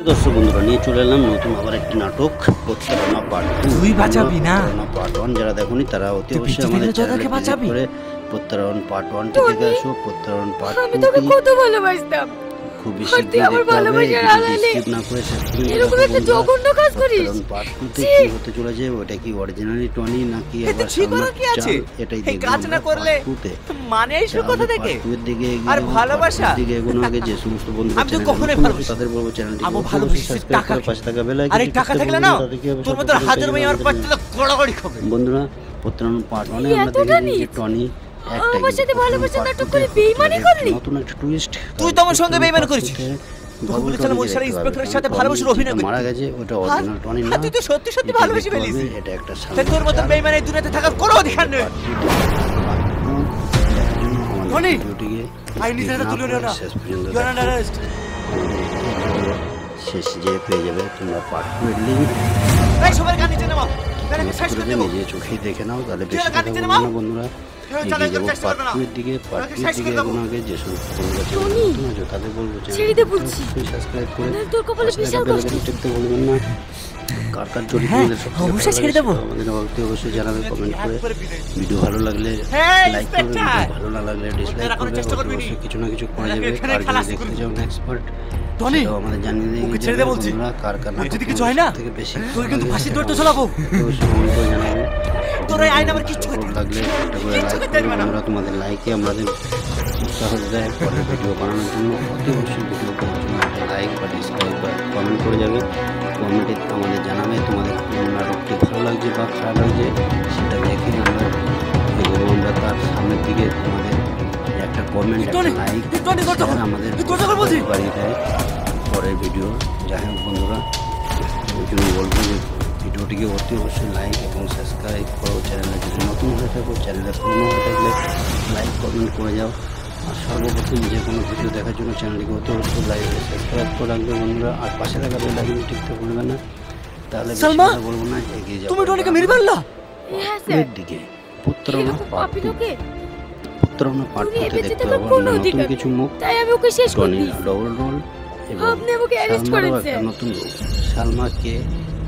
দর্শক বন্ধুরা নিয়ে চলে এলাম নতুন আবার একটি নাটক প্রতারণা পার্ট 2। তুই বাঁচাবি না পার্ট 1 যারা দেখোনি তারা অতি অবশ্যই আমাদের চ্যানেলে বাঁচাবি করে প্রতারণা পার্ট 1 টি দেখে আসো। প্রতারণা পার্ট 2 আমি তোকে কত ভালোবাসতাম, খুব বেশি দেখতে হবে, স্কিপ না করে শেষ পর্যন্ত এরকম একটা জঘন্য কাজ করিস। পার্ট 2 তে কি হতে চলেছে, ওটা কি অরিজিনালি টনি নাকি আবার সালমান কি আছে এটাই এই দেখব কাজ না করলে মানে এইসব কথা দেখে আর ভালোবাসা দিকে এগোনো আগে যে সমস্ত বন্ধু আমি তো কখনোই ভালোবাসি তাদের বলবো চ্যানেলটি আমি ভালোবাসি টাকা পাশে থাকা বেল আইকন আরে টাকা থাকলে না তোর মত হাজার মেয়ে আর পাঁচটা গড়াগড়ি খাবে। বন্ধুরা প্রতারণা পার্ট 1 এ আমরা দেখি যে টনি আমার সাথে ভালোবাসা নাটক করে বেইমানি করলি। নতুন একটা টুইস্ট, তুই তো আমার সঙ্গে বেইমানি করেছিস। তোকে বলেছিলাম ওই সারা ইন্সপেক্টরের সাথে ভালোবাসার অভিনয় করতে। মারা গেছে ওটা অরিজিনাল টনি না, তুই তো সত্যি সত্যি ভালোবেসে ফেলিস। এটা একটা তাই তোর মত বেইমানি এই দুনিয়াতে থাকার কোনো অধিকার নেই। টনি আই নিজে এটা তুলে নিও না, ইউ আর আন্ডার অ্যারেস্ট। শেষ যে পেয়ে যাবে তোমরা পার্ট 2 এর লিংক এই সবার গান নিচে নামাও, তাহলে শেষ করে দেব। নিজে চোখেই দেখে নাও, তাহলে বেশি কথা বলবো না বন্ধুরা। এগিয়ে যাবো পার্ট 2 এর দিকে। পার্ট 2 এর দিকে এগোনো আগে যে সমস্ত বন্ধুরা নতুন আছে তাদের বলবো ছেড়ে দে বলছি, সাবস্ক্রাইব করে তোর কপালে বিশাল কষ্ট। টিপতে ভুলবেন না। কার কার জড়িত আমাদের সব অবশ্যই ছেড়ে দেবো। আমাদের অবশ্যই জানাবে কমেন্ট করে। ভিডিও ভালো লাগলে লাইক করবে, ভালো না লাগলে ডিসলাইক করবে। অবশ্যই কিছু না কিছু করে যাবে। আর যদি দেখতে চাও এক্সপার্ট টনি আমাদের জানিয়ে দিন ওকে ছেড়ে দে বলছি। কার কার না যদি কিছু হয় না থেকে বেশি তুই কিন্তু ফাঁসি ধরতে চলাবো। অবশ্যই কমেন্ট করে জানাবে। তোর এই আইন আমার কিচ্ছু করতে লাগলে একটা করে লাইক করবে। আমরা তোমাদের লাইকে আমাদের উৎসাহ দেয় পরের ভিডিও বানানোর জন্য। অতি অবশ্যই ভিডিও করার জন্য একটা লাইক বা ডিসলাইক বা কমেন্ট করে যাবে। কমেন্টে আমাদের জানাবে তোমাদের কোন নাটকটি ভালো লাগছে বা খারাপ লাগছে, সেটা দেখে আমরা এগোবো। আমরা তার সামনের দিকে তোমাদের একটা কমেন্ট একটা লাইক আমাদের বাড়িয়ে দেয় পরের ভিডিও। যাই হোক বন্ধুরা, ওই জন্য বলবো যে ভিডিওটিকে অতি অবশ্যই লাইক এবং সাবস্ক্রাইব করো। চ্যানেলে যদি নতুন হয়ে থাকো, চ্যানেলে পুরনো হয়ে থাকলে লাইক কমেন্ট করে যাও। আর সর্বপ্রথম যে কোনো ভিডিও দেখার জন্য চ্যানেলটিকে অতি অবশ্যই লাইক সাবস্ক্রাইব করে রাখবে বন্ধুরা। আর পাশে থাকা বেল আইকন টিপতে ভুলবে না। তাহলে সালমা বলবো না, এগিয়ে যাও তুমি টনিকে মেরে ফেললা। হ্যাঁ স্যার, দিকে প্রতারণা পার্ট 2 প্রতারণা পার্ট 2 তে দেখতে বেঁচে পাবো নতুন কিছু মুখ। তাই আমি ওকে শেষ করে টনি দিয়েছি। ডবল রোল এবং আপনি আমাকে অ্যারেস্ট করেছেন। নতুন রোল সালমাকে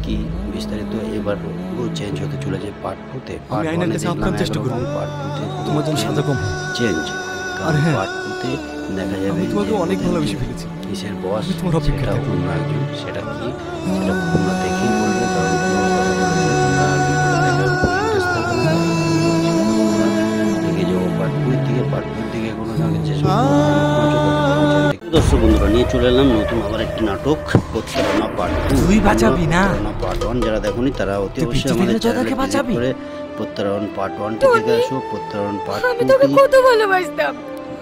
কি বিস্তারিত এবার রোল চেঞ্জ হতে চলেছে পার্ট 2 তে। আমি আইনের কাছে আপনার চেষ্টা করব, পার্ট 2 তে তোমার জন্য সাজা কম চেঞ্জ। আর হ্যাঁ, পার্ট 2 তে দেখা যাবে আমি তোমাকে অনেক ভালোবেসে ফেলেছি। কিসের বস তোমার অপেক্ষা সেটা অন্য একজন, সেটা কি সেটা তোমরা দেখেই বলবে। কারণ দর্শক বন্ধুরা নিয়ে চলে এলাম নতুন আবার একটি নাটক প্রতারণা পার্ট 2। তুই বাঁচাবি না পার্ট 1 যারা দেখোনি তারা অতি অবশ্যই আমাদের চ্যানেলে বাঁচাবি করে প্রতারণা পার্ট 1 টি দেখে আসো। প্রতারণা পার্ট 2 আমি তোকে কত ভালোবাসতাম,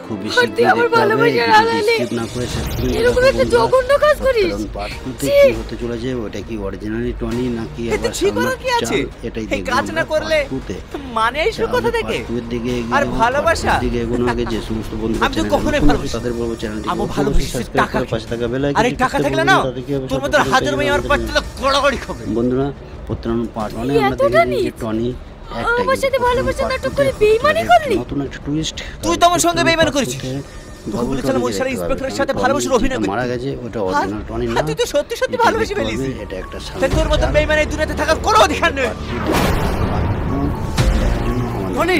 খুব বেশি দেখতে হবে, স্কিপ না করে শেষ পর্যন্ত এরকম একটা জঘন্য কাজ করিস। পার্ট 2 তে কি হতে চলেছে, ওটা কি অরিজিনালি টনি নাকি আবার সালমান কি আছে এটাই এই কাজ না করলে মানে এইসব কথা দেখে আর ভালোবাসা দিকে এগোনো আগে যে সমস্ত বন্ধু আমি তো কখনোই ভালোবাসি তাদের বলবো চ্যানেলটি আমি ভালোবাসি টাকা পাশে থাকা বেল আইকন। আরে টাকা থাকলে না তোর মত হাজার মেয়ে আর পাঁচটা গড়াগড়ি খাবে। বন্ধুরা প্রতারণা পার্ট 1 এ আমরা দেখি যে টনি আমার সাথে ভালোবাসা নাটক করে বেইমানি করলি। নতুন একটা টুইস্ট, তুই তো আমার সঙ্গে বেইমানি করেছিস। তোকে বলেছিলাম ওই সারা ইন্সপেক্টরের সাথে ভালোবাসার অভিনয় করতে। মারা গেছে ওটা অরিজিনাল টনি না, তুই তো সত্যি সত্যি ভালোবেসে ফেলিস। এটা একটা তাই তোর মত বেইমানি এই দুনিয়াতে থাকার কোনো অধিকার নেই। টনি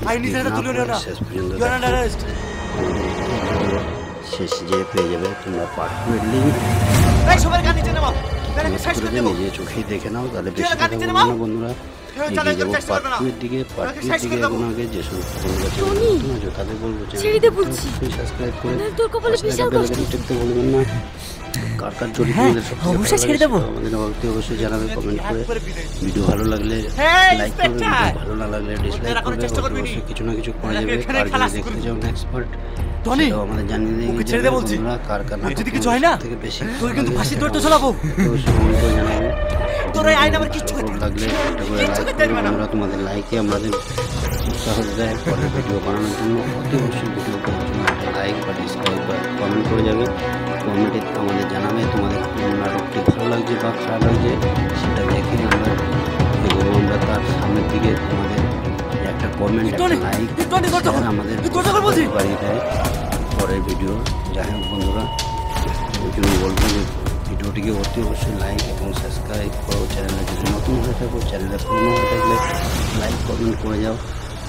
আই নিজে এটা তুলে নিও না, ইউ আর আন্ডার অ্যারেস্ট। শেষ যে পেয়ে যাবে তোমরা পার্ট 2 এর লিংক এই সবার গান নিচে নামাও, তাহলে শেষ করে দেব। নিজে চোখেই দেখে নাও, তাহলে বেশি কথা বলবো না বন্ধুরা। এগিয়ে যাবো পার্ট 2 এর দিকে। পার্ট 2 এর দিকে এগোনো আগে যে সমস্ত বন্ধুরা নতুন আছে তাদের বলবো ছেড়ে দে বলছি, সাবস্ক্রাইব করে তোর কপালে বিশাল কষ্ট। টিপতে ভুলবেন না। কার কার জড়িত আমাদের সব অবশ্যই ছেড়ে দেব। আমাদের অবশ্যই জানাবে কমেন্ট করে। ভিডিও ভালো লাগলে লাইক করবে, ভালো না লাগলে ডিসলাইক করবে। অবশ্যই কিছু না কিছু করে যাবে। আর যদি দেখতে চাও এক্সপার্ট টনি আমাদের জানিয়ে দিন ওকে ছেড়ে দে বলছি। কার কার না যদি কিছু হয় না থেকে বেশি তুই কিন্তু ফাঁসি ধরতে চলাবো। অবশ্যই কমেন্ট করে জানাবে। তোর এই আইন আমার কিচ্ছু করতে লাগলে একটা করে লাইক করবে। আমরা তোমাদের লাইকে আমাদের উৎসাহ দেয় পরের ভিডিও বানানোর জন্য। অতি অবশ্যই ভিডিও করার জন্য একটা লাইক বা ডিসলাইক বা কমেন্ট করে যাবে। কমেন্টে আমাদের জানাবে তোমাদের কোন নাটকটি ভালো লাগছে বা খারাপ লাগছে, সেটা দেখে আমরা এগোবো। আমরা তার সামনের দিকে তোমাদের একটা কমেন্ট একটা লাইক আমাদের বাড়িয়ে দেয় পরের ভিডিও। যাই হোক বন্ধুরা, ওই জন্য বলবো যে ভিডিওটিকে অতি অবশ্যই লাইক এবং সাবস্ক্রাইব করো। চ্যানেলে যদি নতুন হয়ে থাকো, চ্যানেলে পুরনো হয়ে থাকলে লাইক কমেন্ট করে যাও।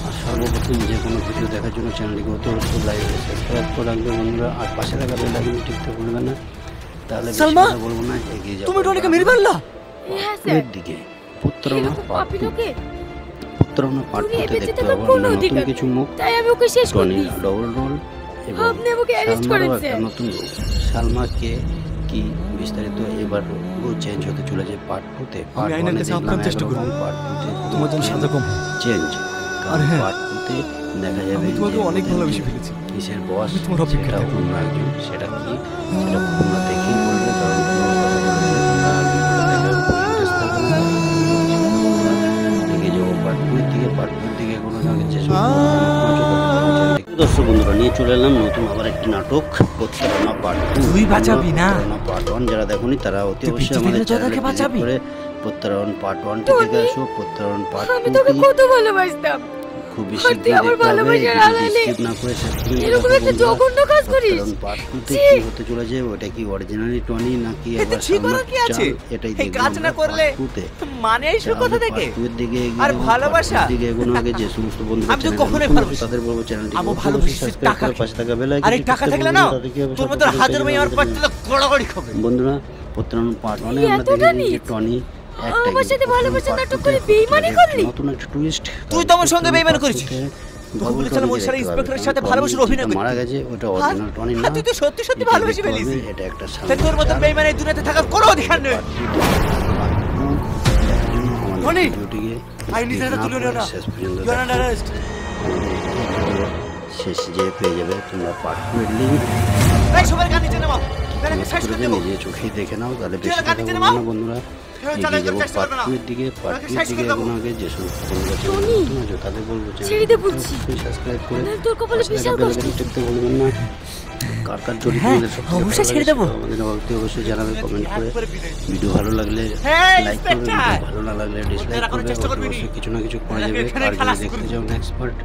আর সর্বপ্রথম যে কোনো ভিডিও দেখার জন্য চ্যানেলটিকে অতি অবশ্যই লাইক এবং সাবস্ক্রাইব করে রাখবে বন্ধুরা। আর পাশে থাকা বেল আইকনটি টিপতে ভুলবে না, তাহলে বেশি সালমা, কথা বলবো না, এগিয়ে যাবো। তুমি টনিকে মেরে ফেললা? হ্যাঁ স্যার। এর দিকে পুত্রনা এরকম পার্ট পাপি 2 লোকে পুত্রনা পার্ট দুনিয়ায় 2 তে বেঁচে দেখতে থাকার পাবো কোনো নতুন অধিকার কিছু নেই। মুখ, তাই আমি ওকে শেষ করে টনি দিয়েছি। ডবল রোল এবং আপনি আমাকে অ্যারেস্ট সালমারও করেছেন। একটা নতুন রূপ। সালমাকে কি বিস্তারিত এবার চেঞ্জ হতে চলেছে পার্ট 2 তে। আমি আইনের কাছে আপনার চেষ্টা করব। পার্ট 2 তে তোমার জন্য সাজা কম। চেঞ্জ। আর হ্যাঁ, পার্ট 2 তে দেখা যাবে আমি তোমাকে যে অনেক ওদের ভালোবেসে যে ফেলেছি। কিসের বস আমি তোমার অপেক্ষায় সেটা থাকবো। অন্য একজন, সেটা কি সেটা তোমরা দেখেই বলবে। কারণ তোমরা কথা বলেছে, দর্শক বন্ধুরা নিয়ে চলে এলাম নতুন আবার একটি নাটক, প্রত্যারণা পার্ট 2। তুই বাঁচাবি না। পার্ট 1 যারা দেখোনি তারা অতি তুই অবশ্যই পৃথিবীর আমাদের যতকে চ্যানেলে বাঁচাবি। ভিজিট করে প্রত্যারণ পার্ট 1 দেখে আসো। প্রত্যারণ পার্ট আমি 2 তোকে কত ভালোবাসতাম। খুব বেশি আর তুই আমার ভালোবাসার আড়ালে স্কিপ না করে শেষ পর্যন্ত এরকম দেখো একটা বন্ধুরা। জঘন্য কাজ করিস। প্রত্যারণ পার্ট 2 তে ছি। কি হতে চলেছে, ওটা কি অরিজিনালি টনি নাকি এতে আবার ঠিক সালমার করার কি আছে? চাল, এটাই এই দেখবো কাজ না আমরা করলে part 2 তে। মানে এসব কথা থেকে পার্ট 2 এর দিকে এগিয়ে আর যাবো। ভালোবাসা? পার্ট 2 এর দিকে এগোনোর আগে যে সমস্ত বন্ধুরা আমি তো চ্যানেলে কখনোই নতুন ভালোবাসি। আছো, তাদের বলবো চ্যানেলটি আমি ভালোবাসি টাকা করে পাশে থাকা বেল আর এই টাকা থাকলে না তোর মতো হাজার মেয়ে আমার পাঁচটা তো গড়াগড়ি খাবে। বন্ধুরা প্রত্যারণ পার্ট 1 তুই আমরা এতটা দেখেছি যে নিচ? টনি আমার সাথে ভালোবাসা নাটক করে বেইমানি করলি? নতুন একটা টুইস্ট। তুই তো আমার সঙ্গে বেইমানি করেছিস। তোকে বলেছিলাম ওই শালা ইন্সপেক্টরের সাথে ভালোবাসার অভিনয় করতে। মারা গেছে, ওটা অরিজিনাল টনি না। আর তুই তো সত্যি সত্যি এটা ভালোবেসে দেখতে ফেলিস। হবে, এটা একটা তাই তোর মতো বেইমান এই দুনিয়াতে থাকার কোনো অধিকার নেই। টনি, আইনি ধারা তুলে নিও না। শেষ পর্যন্ত You are under arrest. শেষ যে পেয়ে যাবে তোমরা পার্ট 2 এর লিংক এই সবার গান নিচে নামাও। তাহলে শেষ করে দেবো। নিজে চোখেই দেখে নাও, তাহলে তুই বেশি আর গান কথা নিচে বলবো নামাও। না বন্ধুরা। চালাই এগিয়ে যাবো করতে পার্ট পারবে না। 2 এর দিকে। পার্ট তোকে 2 এর শেষ দিকে করে দেবো। এগোনোর আগে যে সমস্ত বন্ধুরা টনি, নতুন আছো তাদের বলবো ছেড়ে দে বলছি। সাবস্ক্রাইব করে নাহলে তোর কপালে পাশে বিশাল থাকা কষ্ট। বেল টিপতে ভুলবেন না। কার কার চরিত্র হ্যাঁ, আমাদের সবথেকে অবশ্যই ভালো ছেড়ে লাগে দেবো। সেটা আমাদের অবশ্যই জানাবে কমেন্ট করে। একবারে বিদায়। ভিডিও ভালো লাগলে হ্যাঁ, লাইক করবে, ইন্সপেক্টর। ভিডিও ভালো না লাগলে ডিসলাইক রাখানোর করবে। চেষ্টা করবি নি। অবশ্যই কিছু না কিছু করা নাহলে যাবে। এখানে আর খালাস যদি করে দেখতে দেবো। চাও নেক্সট পার্ট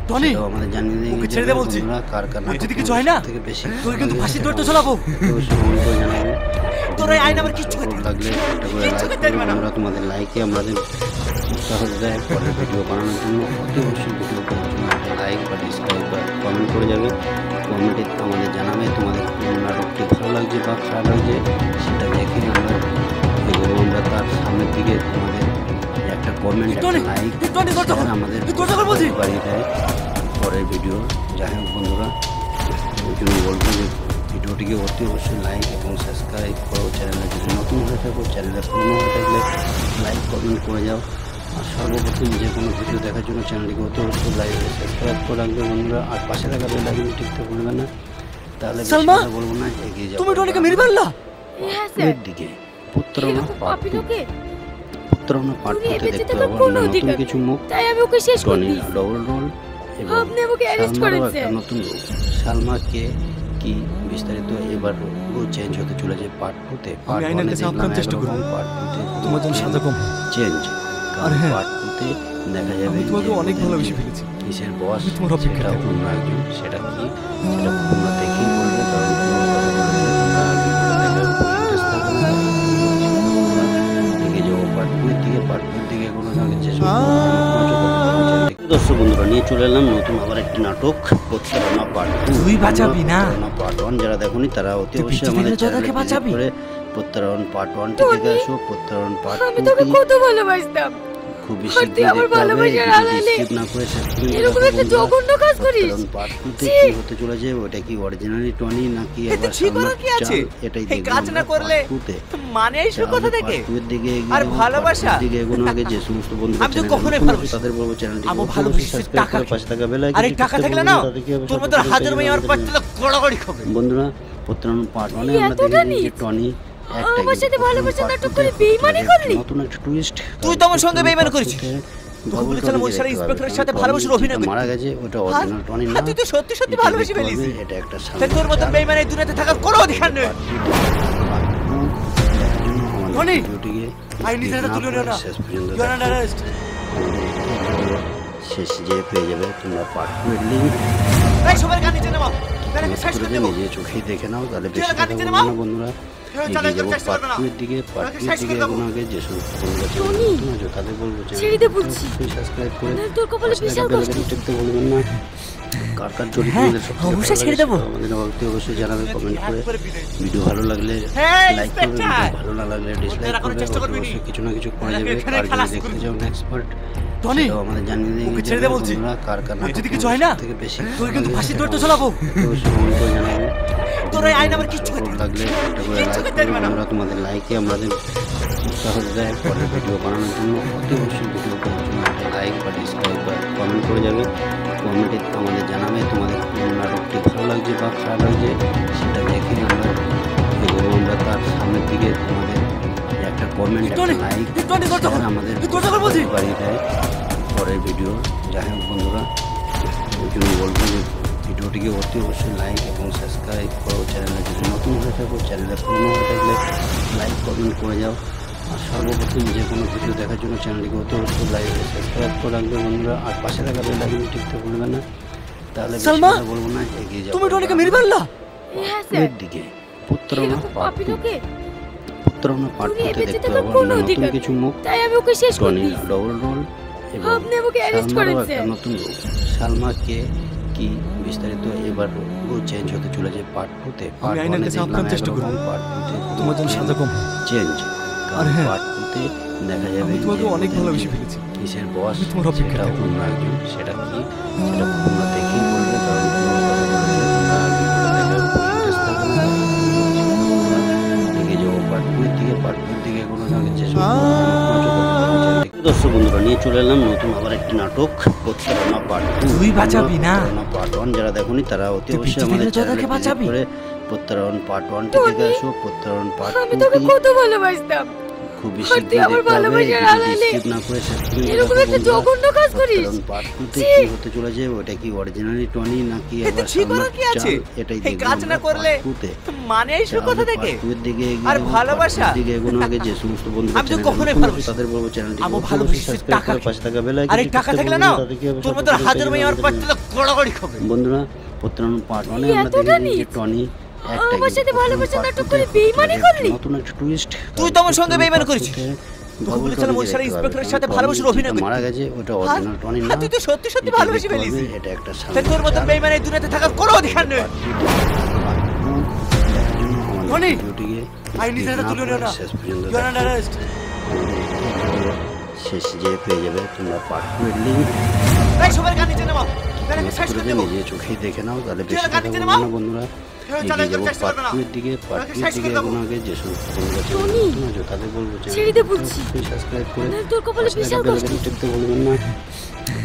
টনি, সেটাও আমাদের জানিয়ে দিয়ে ওকে ছেড়ে দে বলছি। কার কার যদি নাটক কিছু হয় না, থেকে বেশি তোকে কিন্তু ভালো ফাঁসির লাগে দড়িটা সেটা ঝোলাবো। অবশ্যই কমেন্ট করে জানাবে। তোর ওই আইন আমার কিচ্ছু ভালো করতে লাগলে একটা করে কিচ্ছু লাইক করতে পারবে না। আমরা তোমাদের লাইকে আমাদের উৎসাহ দেয় পরের ভিডিও বানানোর জন্য। অতি অবশ্যই ভিডিও করার জন্য একটা লাইক বা ডিসলাইক বা কমেন্ট করে যাবে। কমেন্টে আমাদের জানাবে তোমাদের কোন নাটকটি ভালো লাগছে বা খারাপ লাগছে, সেটা দেখে আমরা এগোবো। আমরা তার সামনের দিকে তোমাদের একটা কমেন্ট একটা টনি, লাইক টনি, দরজা খোল। আমাদের দরজা খোল বলছি। বাড়িয়ে দেয় পরের ভিডিও। যাই হোক বন্ধুরা, ওই জন্য বলবো যে ভিডিওটিকে অতি অবশ্যই লাইক এবং সাবস্ক্রাইব করো। চ্যানেলে যদি নতুন হয়ে থাকো, চ্যানেলে পুরনো হয়ে থাকলে লাইক কমেন্ট করে যাও। আর সর্বপ্রথম যে কোনো ভিডিও দেখার জন্য চ্যানেলটিকে অতি অবশ্যই লাইক এবং সাবস্ক্রাইব করে রাখবে বন্ধুরা। আর পাশে থাকা বেল আইকনটি টিপতে ভুলবে না, তাহলে বেশি সালমা, কথা বলবো না, এগিয়ে যাবো। তুমি টনিকে মেরে ফেললা? হ্যাঁ স্যার। এর দিকে পুত্রনা এরকম পার্ট পাপি 2 লোকে পুত্রনা পার্ট 2 দুনিয়ায় তে বেঁচে দেখতে থাকার পাবো কোনো নতুন অধিকার কিছু নেই। মুখ, তাই আমি ওকে শেষ করে টনি দিয়েছি। ডবল রোল এবং আপনি আমাকে অ্যারেস্ট সালমারও করেছেন। একটা নতুন রূপ। সালমাকে কি বিস্তারিত এবার চেঞ্জ হতে চলেছে পার্ট 2 তে। আমি আইনের কাছে আপনার চেষ্টা করব। পার্ট 2 তে তোমার জন্য সাজা কম। চেঞ্জ। আর হ্যাঁ, পার্ট 2 তে দেখা যাবে আমি তোমাকে যে অনেক ওদের ভালোবেসে যে ফেলেছি। কিসের বস আমি তোমার অপেক্ষায় সেটা থাকবো। অন্য একজন, সেটা কি সেটা তোমরা দেখেই বলবে। কারণ এগিয়ে যাবো পার্ট 2 এর দিকে। পার্ট 2 এর দিকে এগোনোর আগে যে দর্শক বন্ধুরা নিয়ে চলে এলাম নতুন আবার একটি নাটক, প্রত্যারণা পার্ট 2। তুই বাঁচাবি না। পার্ট 1 যারা দেখোনি তারা অতি তুই অবশ্যই পৃথিবীর আমাদের যতকে চ্যানেলে বাঁচাবি। ভিজিট করে প্রত্যারণ পার্ট 1 দেখে আসো। প্রত্যারণ পার্ট আমি 2 তোকে কি কত ভালোবাসতাম। খুব আর বেশি তুই আমার ভালোবাসার আড়ালে স্কিপ না করে শেষ পর্যন্ত এরকম দেখো একটা বন্ধুরা। জঘন্য কাজ করিস? প্রত্যারণ পার্ট 2 তে ছি। কি হতে চলেছে, ওটা কি অরিজিনালি টনি নাকি এতে আবার ঠিক সালমার করার কি আছে? চাল, এটাই এই দেখবো কাজ না আমরা করলে পার্ট 2 তে। মানে এসব কথা থেকে পার্ট 2 এর দিকে এগিয়ে আর যাবো। ভালোবাসা? পার্ট 2 এর দিকে এগোনোর আগে যে সমস্ত বন্ধুরা আমি তো চ্যানেলে কখনোই নতুন আছো, ভালোবাসি। তাদের বলবো চ্যানেলটি আমি ভালোবাসি টাকা পাশে থাকা বেল আর এই টাকা থাকলে না তোর মতো হাজার মেয়ে আমার পাঁচটা তো গড়াগড়ি খাবে। বন্ধুরা প্রত্যারণ পার্ট 1 এ আমরা এতটা দেখেছি যে নিচ? টনি আমার সাথে ভালোবাসা নাটক করে বেইমানি করলি? নতুন একটা টুইস্ট। তুই তো আমার সঙ্গে বেইমানি করেছিস। তোকে বলেছিলাম ওই শালা ইন্সপেক্টরের সাথে ভালোবাসার অভিনয় করতে। মারা গেছে, ওটা অরিজিনাল টনি না। আর তুই তো সত্যি সত্যি এটা ভালোবেসে দেখতে ফেলিস। হবে, এটা একটা তাই তোর মতো বেইমান এই দুনিয়াতে থাকার কোনো অধিকার নেই। টনি, আইনি ধারা তুলে নিও না। শেষ পর্যন্ত You are under arrest. শেষ যে পেয়ে যাবে তোমরা পার্ট 2 এর লিংক এই সবার গান নিচে নামাও। তাহলে শেষ করে দেবো। নিজে চোখেই দেখে নাও, তাহলে তুই বেশি আর গান কথা নিচে বলবো নামাও। না বন্ধুরা। এগিয়ে যাবো পার্ট 2 এর দিকে। পার্ট 2 এর দিকে এগোনোর আগে যে সমস্ত বন্ধুরা টনি, নতুন আছে তাদের বলবো ছেড়ে দে বলছি। সাবস্ক্রাইব করে নাহলে তোর কপালে বিশাল কষ্ট। টিপতে বলবেন না। কার কার জড়িত হ্যাঁ, আমাদের সবথেকে অবশ্যই ভালো ছেড়ে লাগে দেবো। আমাদের অবশ্যই জানাবে কমেন্ট করে। ভিডিও ভালো লাগলে হ্যাঁ, লাইক করবে, ইন্সপেক্টর। ভিডিও ভালো না লাগলে ডিসলাইক রাখানোর করবে। চেষ্টা করবি নি। অবশ্যই কিছু না কিছু করে যাবে। এখানে আর খালাস যদি দেখতে করবি। চাও নেক্সট পার্ট টনি, সেটাও আমাদের জানিয়ে দিয়ে ওকে ছেড়ে দে বলছি। কার কার না যদি কিছু হয় না, তোর কিন্তু ফাঁসির দড়িতে ঝোলাবো। অবশ্যই কমেন্ট করে জানাবে। তোর এই আইন আমার কিচ্ছু ভালো করতে লাগলে একটা করে কিচ্ছু লাইক করতে পারবে করবে। না। আমরা তোমাদের লাইকে আমাদের উৎসাহ দেয় পরের ভিডিও বানানোর জন্য। অতি অবশ্যই ভিডিও করার জন্য একটা লাইক বা ডিসলাইক বা কমেন্ট করে যাবে। কমেন্টে আমাদের জানাবে তোমাদের কোন নাটকটি ভালো লাগছে বা খারাপ লাগছে, সেটা দেখে আমরা এগোবো। আমরা তার সামনের দিকে তোমাদের একটা কমেন্ট একটা টনি, লাইক টনি, দরজা খোল। আমাদের দরজা খোল বলছি। বাড়িয়ে দেয় পরের ভিডিও। যাই হোক বন্ধুরা, ওই জন্য বলবো যে ভিডিওটিকে অতি অবশ্যই লাইক এবং সাবস্ক্রাইব করো। চ্যানেলে যদি নতুন হয়ে থাকো, চ্যানেলে পুরনো হয়ে থাকলে লাইক কমেন্ট করে যাও। আর সর্বপ্রথম যে কোনো ভিডিও দেখার জন্য চ্যানেলটিকে অতি অবশ্যই লাইক সাবস্ক্রাইব করে রাখবে বন্ধুরা। আর পাশে থাকা বেল আইকনটি টিপতে ভুলবে না। তাহলে বেশি সালমা, কথা বলবো না, এগিয়ে যাবো তুমি টনিকে মেরে ফেললা। হ্যাঁ স্যার, এর দিকে পুত্রনা এরকম পার্ট পাপি 2। লোকে পুত্রনা পার্ট তুমি 2 এ তে বেঁচে দেখতে থাকার পাবো কোনো নতুন অধিকার কিছু মুখ, তাই আমি ওকে শেষ করে টনি দিয়েছি। ডবল রোল এবং আপনি আমাকে অ্যারেস্ট সালমারও করেছেন। একটা নতুন রূপ। সালমাকে কি বিস্তারিত এবার চেঞ্জ হতে চলেছে পার্ট 2 তে। আমি আইনের কাছে আপনার চেষ্টা করব। পার্ট 2 তে তোমার জন্য সাজা কম। চেঞ্জ। আর হ্যাঁ, পার্ট 2 তে দেখা যাবে আমি তোমাকে যে অনেক ওদের ভালোবেসে যে ফেলেছি। কিসের বস আমি তোমার অপেক্ষায় সেটা থাকবো। অন্য একজন, সেটা কি সেটা তোমরা দেখেই বলবে। কারণ এগিয়ে যাবো পার্ট 2 এর দিকে। পার্ট 2 এর দিকে কোনো আগে যে দর্শক বন্ধুরা নিয়ে চলে এলাম নতুন আবার একটি নাটক, প্রত্যারণা পার্ট 2। তুই বাঁচাবি না। প্রত্যারণা পার্ট 1 যারা দেখোনি তারা অতি তুই অবশ্যই পিছু আমাদের ফিরে যোদ্ধাকে চ্যানেলে বাঁচাবি। করে প্রত্যারণ পার্ট 1 টি দেখে আসো। প্রত্যারণ পার্ট আমি 2 তোকে টি কত ভালোবাসতাম। খুব আর বেশি তুই আমার ভালোবাসার আড়ালে না করে শেষ পর্যন্ত এরকম দেখো একটা বন্ধুরা। জঘন্য কাজ করিস। প্রত্যারণ পার্ট 2 তে ছি। কি হতে চলেছে, ওটা কি অরিজিনালি টনি নাকি এতে আবার ঠিক সালমার করার কি আছে? চাল, এটাই এই দেখবো কাজ না আমরা করলে part 2 তে। মানে এই সব কথা থেকে পার্ট 2 এর দিকে এগিয়ে আর যাবো। ভালোবাসা? পার্ট 2 এর দিকে এগোনোর আগে যে সমস্ত বন্ধুরা আমি তো চ্যানেলে কখনোই নতুন ভালোবাসি। তাদের বলবো চ্যানেলটি আমি ভালোবাসি টাকা পাশে থাকা বেল আর এই টাকা থাকলে না তোর মতো হাজার মেয়ে আমার পাশে তো গড়াগড়ি খাবে। বন্ধুরা প্রত্যারণ পার্ট 1 এ তুই আমরা এতটা দেখেছি যে নীচ? টনি আমার সাথে ভালোবাসা নাটক করে বেইমানি করলি? নতুন একটা টুইস্ট। তুই তো আমার সঙ্গে বেইমানি করেছিস। তোকে বলেছিলাম ওই শালা ইন্সপেক্টরের সাথে ভালোবাসার অভিনয় করতে। মারা গেছে ওটা অরিজিনাল টনি না। আর তুই তো সত্যি সত্যি এটা ভালোবেসে দেখতে ফেলিস। হবে, এটা একটা তাই তোর মতো বেইমান এই দুনিয়াতে থাকার কোনো অধিকার নেই। টনি, আইন নিজেরা তুলে নিও না। শেষ পর্যন্ত You are under arrest. শেষ যে পেয়ে যাবে তোমরা পার্ট 2 এর লিংক এই সবার গান নিচে নামাও। গানকে শেষ করে দেবো। নিজে চোখেই দেখে নাও, তাহলে তুই বেশি আর গান কথা নিচে বলবো নামাও। না বন্ধুরা। চালাই এগিয়ে যাবো চেষ্টা পার্ট করবে না। 2 এর দিকে। পার্ট গানকে 2 এর শেষ দিকে করে দেবো। এগোনোর আগে যে সমস্ত বন্ধুরা টনি, নতুন আছে তাদের বলবো ছেড়ে দে বলছি। সাবস্ক্রাইব করে নাহলে তোর কপালে পাশে থাকা বিশাল বেল কষ্ট। আইকনটি টিপতে ভুলবেন না।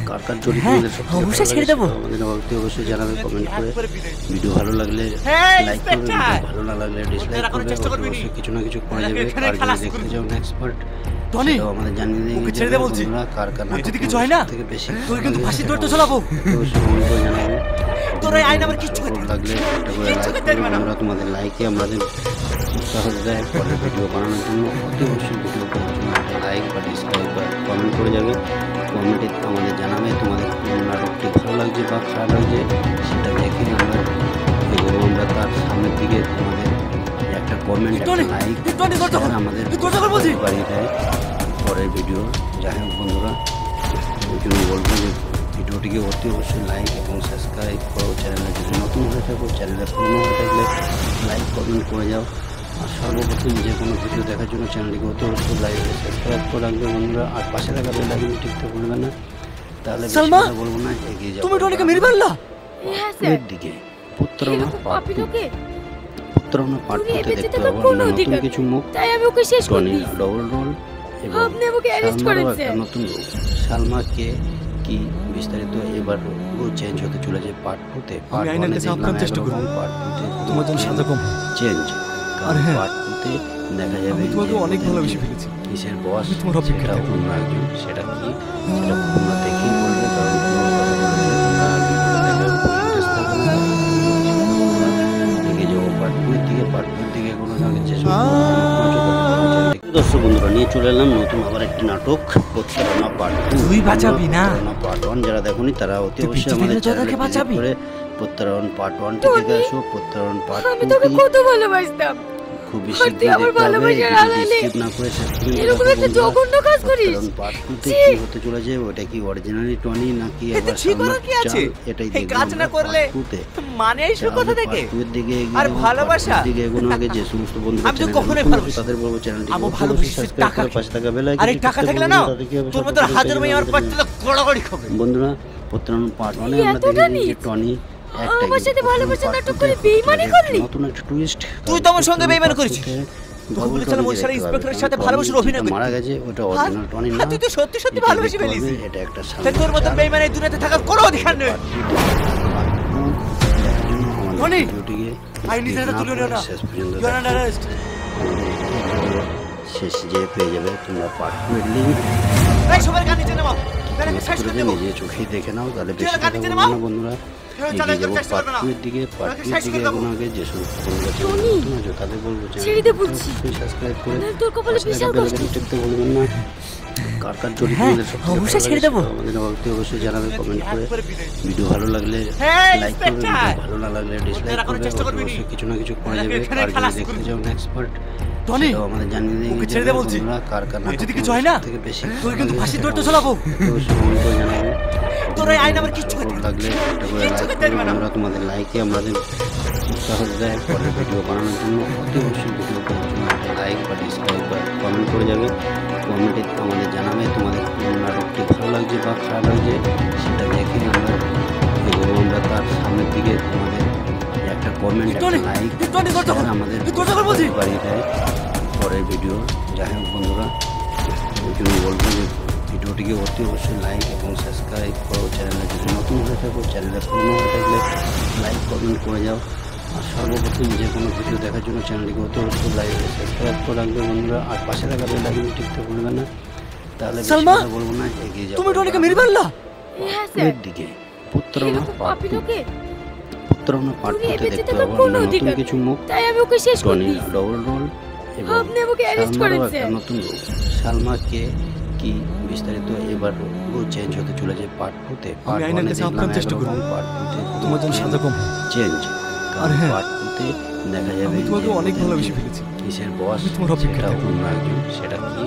কার কার জড়িত হ্যাঁ, আমাদের সবথেকে অবশ্যই ভালো ছেড়ে লাগে দেবো। আমাদের অবশ্যই জানাবে কমেন্ট করে। একবারে বিদায়। ভিডিও ভালো লাগলে হ্যাঁ, লাইক করবে, ইন্সপেক্টর। ভিডিও ভালো না লাগলে ডিসলাইক রাখানোর করবে। চেষ্টা করবি নি। অবশ্যই কিছু না কিছু করে যাবে। এখানে আর খালাস যদি দেখতে করবি। চাও নেক্সট পার্ট টনি, সেটাও আমাদের জানিয়ে দিয়ে ওকে ছেড়ে দে বলছি। কার কার না যদি কিছু হয় না, থেকে বেশি তোর কিন্তু ফাঁসির দড়িতে ঝোলাবো। অবশ্যই কমেন্ট করে জানাবে। তোর এই আইন আমার কিচ্ছু করতে ভালো লাগলে একটা করে কিচ্ছু লাইক করতে পারবে না। আমরা তোমাদের লাইকে আমাদের উৎসাহ দেয় পরের ভিডিও বানানোর জন্য। অতি অবশ্যই ভিডিও করার জন্য একটা লাইক বা ডিসলাইক বা কমেন্ট করে যাবে। কমেন্টে আমাদের জানাবে তোমাদের কোন নাটকটি ভালো লাগছে বা খারাপ লাগছে, সেটা দেখে আমরা এগোবো। আমরা তার সামনের দিকে তোমাদের একটা কমেন্ট একটা টনি, লাইক টনি, দরজা খোল। আমাদের দরজা খোল বলছি। বাড়িয়ে দেয় পরের ভিডিও। যাই হোক বন্ধুরা, ওই জন্য বলবো যে ভিডিওটিকে অতি অবশ্যই লাইক এবং সাবস্ক্রাইব করো। চ্যানেলে যদি নতুন হয়ে থাকো, চ্যানেলে পুরনো হয়ে থাকলে লাইক কমেন্ট করে যাও। আর সর্বপ্রথম যে কোনো ভিডিও দেখার জন্য চ্যানেলটিকে অতি অবশ্যই লাইক সাবস্ক্রাইব করে রাখবে বন্ধুরা। আর পাশে থাকা বেল আইকনটি টিপতে ভুলবে না। তাহলে বেশি সালমা, কথা বলবো না, এগিয়ে যাবো তুমি টনিকে মেরে ফেললা। হ্যাঁ স্যার, এর দিকে প্রত্যারণা এরকম পার্ট পাপি 2। লোকে প্রত্যারণা পার্ট তুমি 2 এ তে বেঁচে দেখতে থাকার পাবো কোনো নতুন অধিকার কিছু মুখ, তাই আমি ওকে শেষ করে টনি দিয়েছি। ডবল রোল এবং আপনি আমাকে অ্যারেস্ট সালমারও করেছেন। একটা নতুন রূপ। সালমাকে কি বিস্তারিত এবার চেঞ্জ হতে চলেছে পার্ট 2 তে। আমি আইনের কাছে আপনার চেষ্টা করব। পার্ট 2 তে তোমার জন্য সাজা কম। চেঞ্জ। আর হ্যাঁ, পার্ট 2 তে দেখা যাবে আমি তোমাকে যে অনেক ওদের ভালোবেসে যে ফেলেছি। কিসের বস আমি তোমার অপেক্ষায় সেটা থাকবো। অন্য একজন, সেটা কি সেটা তোমরা দেখেই বলবে। কারণ তোমরা কথা বললে তোমরা ইন্টারেস্ট থাকবে না। এগিয়ে যাবো পার্ট 2 এর দিকে। পার্ট 2 এর দিকে কোনো আগে যে দর্শক বন্ধুরা নিয়ে চলে এলাম নতুন আবার একটি নাটক, প্রত্যারণা পার্ট 2। তুই বাঁচাবি না। প্রত্যারণা পার্ট 1 যারা দেখোনি তারা অতি তুই অবশ্যই পিছু আমাদের ফিরে যোদ্ধাকে চ্যানেলে বাঁচাবি। করে প্রত্যারণ পার্ট 1 টি দেখে আসো। প্রত্যারণ পার্ট আমি 2 তোকে টি কত ভালোবাসতাম। খুব আর বেশি তুই আমার ভালোবাসার আড়ালে স্কিপ না করে শেষ পর্যন্ত এরকম একটা জঘন্য কাজ করিস। কারণ পার্ট 2 তে ছি। কি হতে চলেছে ওটা কি অরিজিনালি টনি নাকি এতে আবার ঠিক করার সালমার কি আছে? চাল, এটাই এই দেখবো কাজ না আমরা করলে part 2 তে। মানে এইসব কথা থেকে part 2 এর দিকে এগিয়ে আর যাবো, ভালোবাসা? part 2 এর দিকে এগোনোর আগে যে সমস্ত বন্ধুরা আমি তো চ্যানেলে কখনোই নতুন আছে, ভালোবাসি। তাদের বলবো চ্যানেলটি আমি ভালোবাসি টাকাকে। পাশে থাকা বেল আর এই টাকা থাকলে না তোর মতো হাজার মেয়ে আমার পাঁচটা গড়াগড়ি খাবে। বন্ধুরা প্রত্যেক পার্ট 1 এ আমরা এতটা দেখি যে নিচ? টনি আমার সাথে ভালোবাসা নাটক করে বেইমানি করলি? নতুন একটা টুইস্ট তুই তো আমার সঙ্গে বেইমানি করেছিস। তুই বলেছিলাম ওই শালা ইন্সপেক্টরের সাথে ভালোবাসার অভিনয় করতে। মারা গেছে ওটা অরিজিনাল টনি না। আর তুই তো সত্যি সত্যি এটা ভালোবেসে দেখতে হবে, ফেলিস। এটা একটা তাই তোর মতো বেইমান এই দুনিয়াতে থাকার কোনো অধিকার নেই। টনি, আইনি ধারা তুলে নিও না। You are under arrest. শেষ যে পেয়ে যাবে তোমরা পার্ট 2 এর লিংক এই সবার গান নিচে নামাও। নাহলে শেষ করে দেবো। নিজে চোখে দেখে নাও তাহলে তুই বেশি আর কথা গান নিচে বলবো না নামাও। বন্ধুরা। চালাই এগিয়ে যাবো চেষ্টা পার্ট করবে না। 2 এর দিকে, পার্ট 2 এর শেষ দিকে করে দেবো। এগোনোর আগে যে সমস্ত বন্ধুরা টনি, নতুন আছে তাদের বলবো ছেড়ে দে বলছি। সাবস্ক্রাইব করে নাহলে তোর কপালে পাশে বিশাল থাকা কষ্ট। বেলআইকন টিপতে ভুলবেন না। কার কার চরিত্র হ্যাঁ, আমাদের সবথেকে অবশ্যই ভালো ছেড়ে লাগে দেবো। সেটা আমাদের অবশ্যই জানাবে কমেন্ট করে। একবারে বিদায়। ভিডিও ভালো লাগলে হ্যাঁ, লাইক করবে, ইন্সপেক্টর। ভিডিও ভালো না লাগলে ডিসলাইক রাখানোর করবে। চেষ্টা করবি নি। অবশ্যই কিছু না কিছু করে নাহলে যাবে। এখানে আর খালাস যদি দেখতে করবি। চাও নেক্সট পার্ট টনি, সেটাও আমাদের জানিয়ে দিয়ে ওকে ছেড়ে দে বলছি। কার কার না যদি কিছু হয় না, তোকে কিন্তু ফাঁসির দড়িতে ঝোলাবো। তোর এই আইন আমার কিচ্ছু করতে ভালো লাগলে একটা করে কিচ্ছু লাইক করতে পারবে না। আমরা তোমাদের লাইকে আমাদের উৎসাহ দেয় পরের ভিডিও বানানোর জন্য। অতি অবশ্যই ভিডিও করার জন্য একটা লাইক বা ডিসলাইক বা কমেন্ট করে যাবে। কমেন্টে আমাদের জানাবে তোমাদের কোন নাটকটি ভালো লাগছে বা খারাপ লাগছে, সেটা দেখে আমরা এগোবো। আমরা তার সামনের দিকে তোমাদের একটা কমেন্ট একটা টনি, লাইক টনি, দরজা খোল। আমাদের দরজা খোল বলছি। বাড়িয়ে দেয় পরের ভিডিও। যাই হোক বন্ধুরা, ওই জন্য বলবো যে ভিডিওটিকে অতি অবশ্যই লাইক এবং সাবস্ক্রাইব করো। চ্যানেলে যদি নতুন হয়ে থাকো, চ্যানেলে পুরনো হয়ে থাকলে লাইক কমেন্ট করে যাও। আর সর্বপ্রথম যে কোনো ভিডিও দেখার জন্য চ্যানেলটিকে অতি অবশ্যই লাইক সাবস্ক্রাইব করে রাখবে বন্ধুরা। আর পাশে থাকা বেলআইকন টিপতে ভুলবে না। তাহলে বেশি সালমা, কথা বলবো না, এগিয়ে যাবো তুমি টনিকে মেরে ফেললা? হ্যাঁ স্যার, এর দিকে পুত্রনা এরকম পার্ট পাপি 2 লোকে পুত্রনা পার্ট 2 দুনিয়ায় তে বেঁচে দেখতে থাকার পাবো কোনো আমরা নতুন অধিকার কিছু নেই। মুখ, তাই আমি ওকে শেষ করে টনি দিয়েছি। ডবল রোল এবং আপনি আমাকে অ্যারেস্ট সালমারও করেছেন। একটা নতুন রূপ। সালমাকে কি বিস্তারিত এবার চেঞ্জ হতে চলেছে পার্ট 2 তে। আমি আইনের কাছে আপ্রাণ চেষ্টা করব। পার্ট 2 তে তোমার জন্য সাজা কম। চেঞ্জ। আর হ্যাঁ, পার্ট 2 তে দেখা যাবে আমি তোমাকে যে অনেক ওদের ভালোবেসে যে ফেলেছি। কিসের বস আমি তোমার অপেক্ষায় সেটা থাকবো। অন্য একজন, সেটা কি